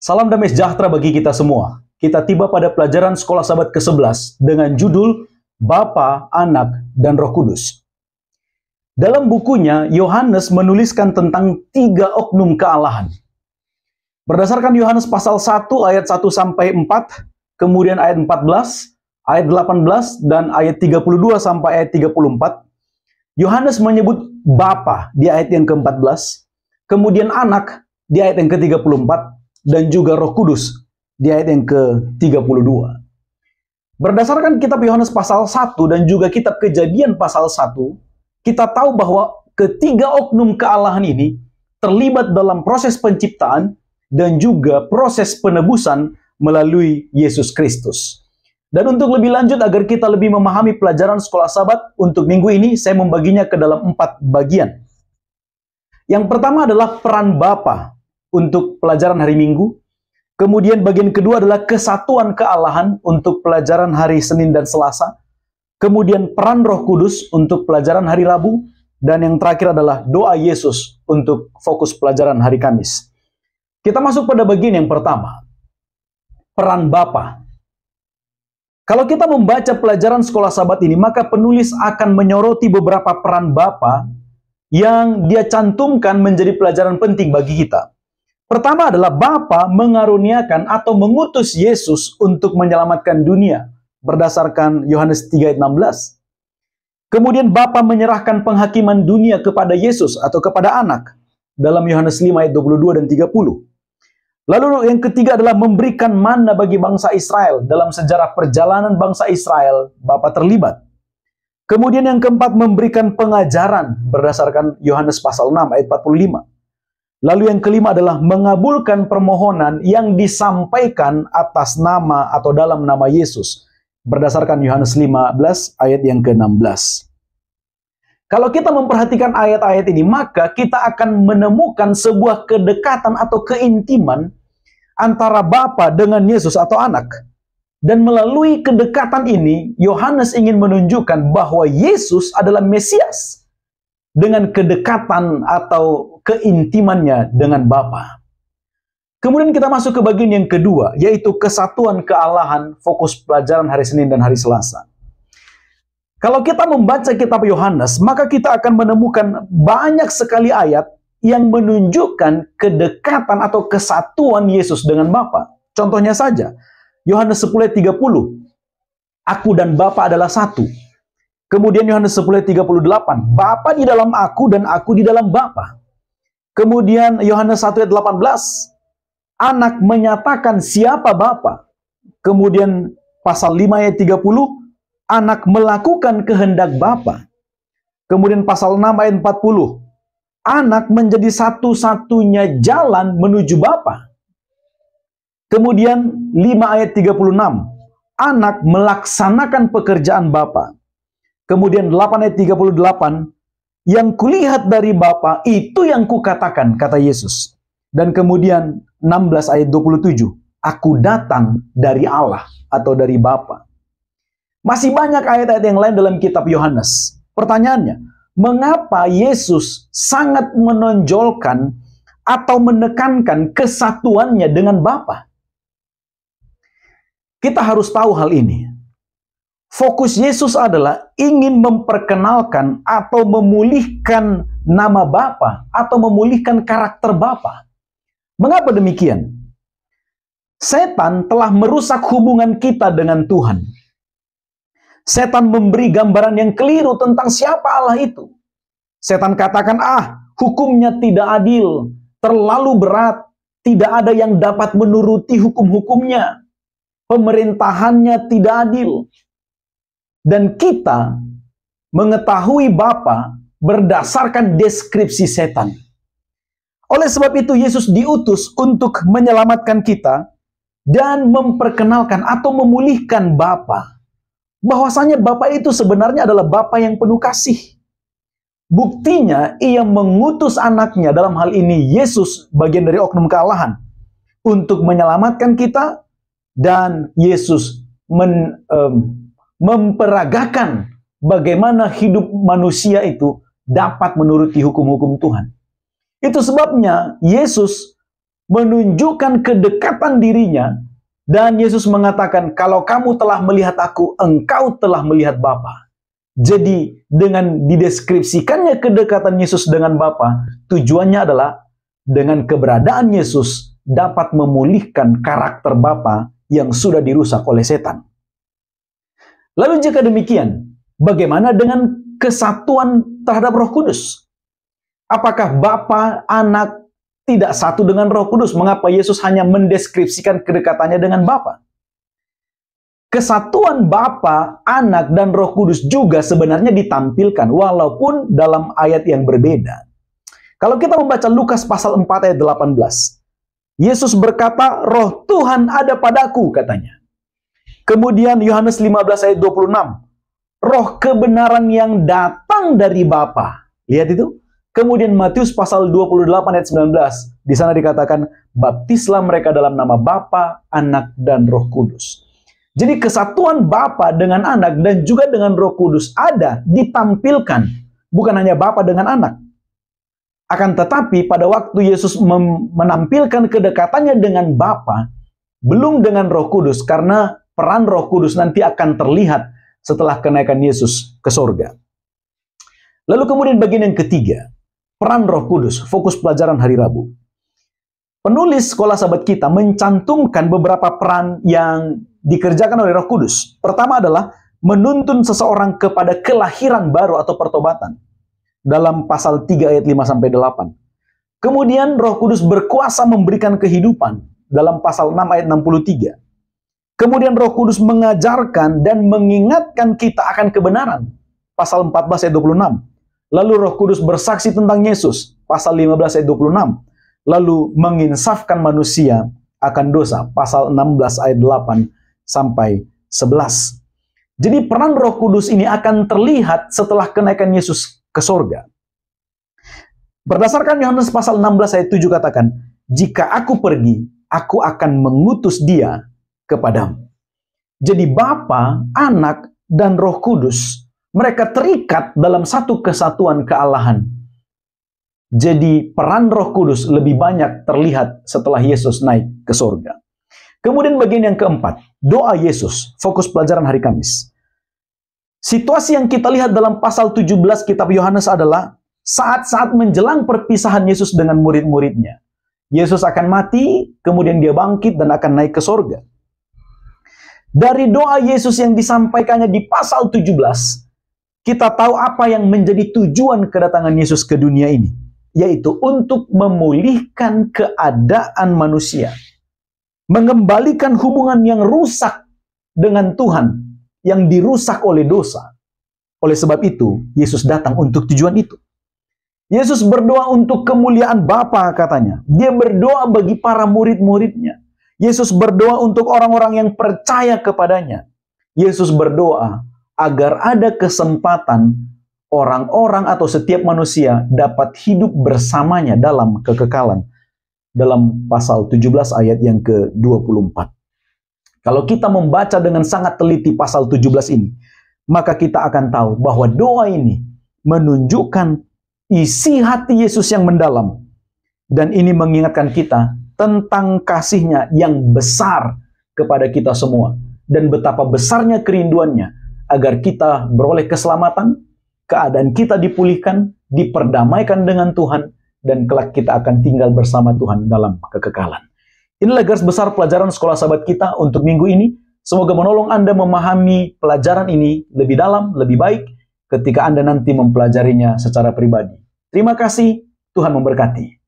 Salam damai sejahtera bagi kita semua. Kita tiba pada pelajaran Sekolah Sabat ke-11 dengan judul Bapa, Anak, dan Roh Kudus. Dalam bukunya, Yohanes menuliskan tentang 3 oknum kealahan. Berdasarkan Yohanes pasal 1 ayat 1 sampai 4, kemudian ayat 14, ayat 18, dan ayat 32 sampai ayat 34, Yohanes menyebut Bapa di ayat yang ke-14, kemudian Anak di ayat yang ke-34, dan juga Roh Kudus di ayat yang ke-32. Berdasarkan kitab Yohanes pasal 1 dan juga kitab Kejadian pasal 1, kita tahu bahwa ketiga oknum kealahan ini terlibat dalam proses penciptaan dan juga proses penebusan melalui Yesus Kristus. Dan untuk lebih lanjut agar kita lebih memahami pelajaran Sekolah Sabat untuk minggu ini, saya membaginya ke dalam 4 bagian. Yang pertama adalah peran Bapa untuk pelajaran hari Minggu. Kemudian bagian kedua adalah kesatuan kealahan untuk pelajaran hari Senin dan Selasa. Kemudian peran Roh Kudus untuk pelajaran hari Rabu. Dan yang terakhir adalah doa Yesus untuk fokus pelajaran hari Kamis. Kita masuk pada bagian yang pertama. Peran Bapa. Kalau kita membaca pelajaran Sekolah Sabat ini, maka penulis akan menyoroti beberapa peran Bapa yang dia cantumkan menjadi pelajaran penting bagi kita. Pertama adalah Bapa mengaruniakan atau mengutus Yesus untuk menyelamatkan dunia berdasarkan Yohanes 3 ayat 16. Kemudian Bapa menyerahkan penghakiman dunia kepada Yesus atau kepada Anak dalam Yohanes 5 ayat 22 dan 30. Lalu yang ketiga adalah memberikan manna bagi bangsa Israel. Dalam sejarah perjalanan bangsa Israel, Bapa terlibat. Kemudian yang keempat memberikan pengajaran berdasarkan Yohanes pasal 6 ayat 45. Lalu yang kelima adalah mengabulkan permohonan yang disampaikan atas nama atau dalam nama Yesus. Berdasarkan Yohanes 15 ayat yang ke-16. Kalau kita memperhatikan ayat-ayat ini, maka kita akan menemukan sebuah kedekatan atau keintiman antara Bapa dengan Yesus atau Anak. Dan melalui kedekatan ini, Yohanes ingin menunjukkan bahwa Yesus adalah Mesias dengan kedekatan atau keintimannya dengan Bapa. Kemudian kita masuk ke bagian yang kedua, yaitu kesatuan kealahan fokus pelajaran hari Senin dan hari Selasa. Kalau kita membaca kitab Yohanes, maka kita akan menemukan banyak sekali ayat yang menunjukkan kedekatan atau kesatuan Yesus dengan Bapa. Contohnya saja, Yohanes 10 ayat 30, Aku dan Bapa adalah satu. Kemudian Yohanes 10 ayat 38, Bapa di dalam aku dan aku di dalam Bapa. Kemudian Yohanes 1 ayat 18, Anak menyatakan siapa Bapa. Kemudian pasal 5 ayat 30, Anak melakukan kehendak Bapa. Kemudian pasal 6 ayat 40, Anak menjadi satu-satunya jalan menuju Bapa. Kemudian 5 ayat 36, Anak melaksanakan pekerjaan Bapa. Kemudian 8 ayat 38, yang kulihat dari Bapa itu yang kukatakan, kata Yesus. Dan kemudian 16 ayat 27, Aku datang dari Allah atau dari Bapa. Masih banyak ayat-ayat yang lain dalam kitab Yohanes. Pertanyaannya, mengapa Yesus sangat menonjolkan atau menekankan kesatuannya dengan Bapa? Kita harus tahu hal ini. Fokus Yesus adalah ingin memperkenalkan atau memulihkan nama Bapa atau memulihkan karakter Bapa. Mengapa demikian? Setan telah merusak hubungan kita dengan Tuhan. Setan memberi gambaran yang keliru tentang siapa Allah itu. Setan katakan, hukumnya tidak adil, terlalu berat, tidak ada yang dapat menuruti hukum-hukumnya. Pemerintahannya tidak adil. Dan kita mengetahui Bapa berdasarkan deskripsi setan. Oleh sebab itu Yesus diutus untuk menyelamatkan kita dan memperkenalkan atau memulihkan Bapa. Bahwasanya Bapa itu sebenarnya adalah Bapa yang penuh kasih. Buktinya ia mengutus anaknya, dalam hal ini Yesus bagian dari oknum kealahan, untuk menyelamatkan kita, dan Yesus memperagakan bagaimana hidup manusia itu dapat menuruti hukum-hukum Tuhan. Itu sebabnya Yesus menunjukkan kedekatan dirinya, dan Yesus mengatakan, kalau kamu telah melihat aku, engkau telah melihat Bapa. Jadi dengan dideskripsikannya kedekatan Yesus dengan Bapa, tujuannya adalah dengan keberadaan Yesus dapat memulihkan karakter Bapa yang sudah dirusak oleh setan. Lalu jika demikian, bagaimana dengan kesatuan terhadap Roh Kudus? Apakah Bapa, Anak tidak satu dengan Roh Kudus? Mengapa Yesus hanya mendeskripsikan kedekatannya dengan Bapa? Kesatuan Bapa, Anak, dan Roh Kudus juga sebenarnya ditampilkan walaupun dalam ayat yang berbeda. Kalau kita membaca Lukas pasal 4 ayat 18, Yesus berkata, "Roh Tuhan ada padaku," katanya. Kemudian Yohanes 15 ayat 26, "Roh kebenaran yang datang dari Bapa." Lihat itu. Kemudian Matius pasal 28 ayat 19, di sana dikatakan, "Baptislah mereka dalam nama Bapa, Anak, dan Roh Kudus." Jadi kesatuan Bapa dengan Anak dan juga dengan Roh Kudus ada, ditampilkan. Bukan hanya Bapa dengan Anak. Akan tetapi pada waktu Yesus menampilkan kedekatannya dengan Bapa, belum dengan Roh Kudus, karena peran Roh Kudus nanti akan terlihat setelah kenaikan Yesus ke sorga. Lalu kemudian bagian yang ketiga, peran Roh Kudus, fokus pelajaran hari Rabu. Penulis Sekolah Sahabat Kita mencantumkan beberapa peran yang dikerjakan oleh Roh Kudus. Pertama adalah menuntun seseorang kepada kelahiran baru atau pertobatan. Dalam pasal 3 ayat 5-8. Kemudian Roh Kudus berkuasa memberikan kehidupan. Dalam pasal 6 ayat 63. Kemudian Roh Kudus mengajarkan dan mengingatkan kita akan kebenaran. Pasal 14 ayat 26. Lalu Roh Kudus bersaksi tentang Yesus, pasal 15 ayat 26. Lalu menginsafkan manusia akan dosa, pasal 16 ayat 8-11. Jadi peran Roh Kudus ini akan terlihat setelah kenaikan Yesus ke sorga. Berdasarkan Yohanes pasal 16 ayat 7 katakan, "Jika aku pergi, aku akan mengutus dia kepadamu." Jadi Bapa, Anak, dan Roh Kudus, mereka terikat dalam satu kesatuan kealahan. Jadi peran Roh Kudus lebih banyak terlihat setelah Yesus naik ke sorga. Kemudian bagian yang keempat, doa Yesus, fokus pelajaran hari Kamis. Situasi yang kita lihat dalam pasal 17 kitab Yohanes adalah saat-saat menjelang perpisahan Yesus dengan murid-muridnya. Yesus akan mati, kemudian dia bangkit dan akan naik ke sorga. Dari doa Yesus yang disampaikannya di pasal 17, kita tahu apa yang menjadi tujuan kedatangan Yesus ke dunia ini, yaitu untuk memulihkan keadaan manusia, mengembalikan hubungan yang rusak dengan Tuhan, yang dirusak oleh dosa. Oleh sebab itu, Yesus datang untuk tujuan itu. Yesus berdoa untuk kemuliaan Bapa, katanya. Dia berdoa bagi para murid-muridnya. Yesus berdoa untuk orang-orang yang percaya kepadanya. Yesus berdoa agar ada kesempatan orang-orang atau setiap manusia dapat hidup bersamanya dalam kekekalan. Dalam pasal 17 ayat yang ke-24. Kalau kita membaca dengan sangat teliti pasal 17 ini, maka kita akan tahu bahwa doa ini menunjukkan isi hati Yesus yang mendalam. Dan ini mengingatkan kita tentang kasih-Nya yang besar kepada kita semua. Dan betapa besarnya kerinduannya agar kita beroleh keselamatan, keadaan kita dipulihkan, diperdamaikan dengan Tuhan, dan kelak kita akan tinggal bersama Tuhan dalam kekekalan. Inilah garis besar pelajaran Sekolah Sahabat Kita untuk minggu ini. Semoga menolong Anda memahami pelajaran ini lebih dalam, lebih baik ketika Anda nanti mempelajarinya secara pribadi. Terima kasih, Tuhan memberkati.